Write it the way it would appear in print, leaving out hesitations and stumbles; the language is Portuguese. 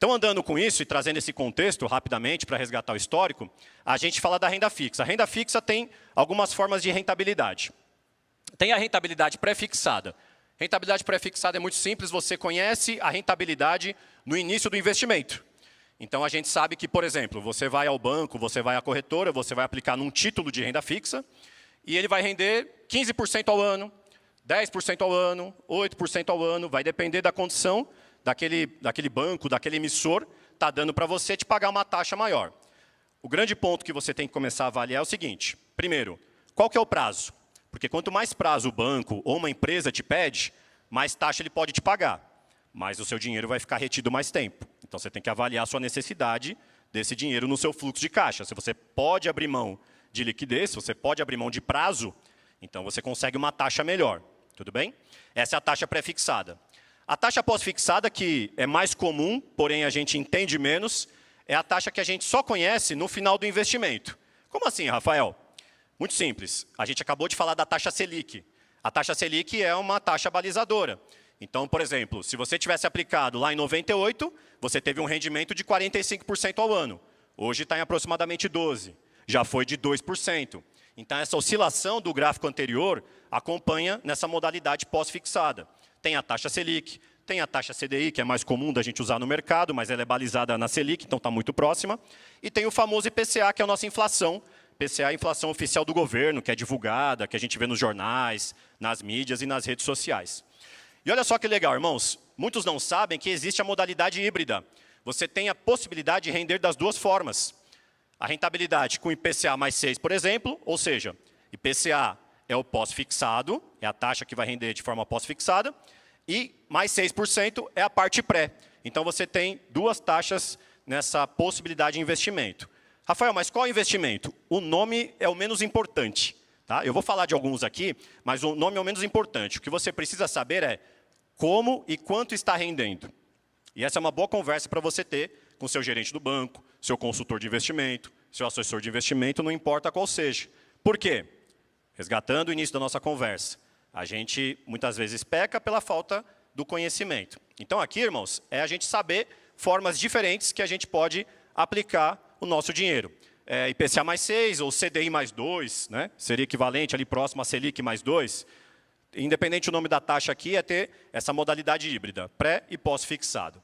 Então, andando com isso e trazendo esse contexto rapidamente para resgatar o histórico, a gente fala da renda fixa. A renda fixa tem algumas formas de rentabilidade. Tem a rentabilidade pré-fixada. Rentabilidade pré-fixada é muito simples, você conhece a rentabilidade no início do investimento. Então, a gente sabe que, por exemplo, você vai ao banco, você vai à corretora, você vai aplicar num título de renda fixa e ele vai render 15% ao ano, 10% ao ano, 8% ao ano, vai depender da condição daquele banco, daquele emissor, está dando para você te pagar uma taxa maior. O grande ponto que você tem que começar a avaliar é o seguinte. Primeiro, qual que é o prazo? Porque quanto mais prazo o banco ou uma empresa te pede, mais taxa ele pode te pagar. Mas o seu dinheiro vai ficar retido mais tempo. Então, você tem que avaliar a sua necessidade desse dinheiro no seu fluxo de caixa. Se você pode abrir mão de liquidez, se você pode abrir mão de prazo, então você consegue uma taxa melhor. Tudo bem? Essa é a taxa pré-fixada. A taxa pós-fixada, que é mais comum, porém a gente entende menos, é a taxa que a gente só conhece no final do investimento. Como assim, Rafael? Muito simples. A gente acabou de falar da taxa Selic. A taxa Selic é uma taxa balizadora. Então, por exemplo, se você tivesse aplicado lá em 98, você teve um rendimento de 45% ao ano. Hoje está em aproximadamente 12%. Já foi de 2%. Então, essa oscilação do gráfico anterior acompanha nessa modalidade pós-fixada. Tem a taxa Selic, tem a taxa CDI, que é mais comum da gente usar no mercado, mas ela é balizada na Selic, então está muito próxima. E tem o famoso IPCA, que é a nossa inflação. IPCA é a inflação oficial do governo, que é divulgada, que a gente vê nos jornais, nas mídias e nas redes sociais. E olha só que legal, irmãos. Muitos não sabem que existe a modalidade híbrida. Você tem a possibilidade de render das duas formas. A rentabilidade com IPCA mais 6, por exemplo, ou seja, IPCA é o pós-fixado, é a taxa que vai render de forma pós-fixada, e mais 6% é a parte pré. Então, você tem duas taxas nessa possibilidade de investimento. Rafael, mas qual é o investimento? O nome é o menos importante. Tá? Eu vou falar de alguns aqui, mas o nome é o menos importante. O que você precisa saber é como e quanto está rendendo. E essa é uma boa conversa para você ter com seu gerente do banco, seu consultor de investimento, seu assessor de investimento, não importa qual seja. Por quê? Resgatando o início da nossa conversa, a gente muitas vezes peca pela falta do conhecimento. Então, aqui, irmãos, é a gente saber formas diferentes que a gente pode aplicar o nosso dinheiro. IPCA mais 6 ou CDI mais 2, né? Seria equivalente ali próximo a Selic mais 2. Independente do nome da taxa aqui, é ter essa modalidade híbrida, pré e pós-fixado.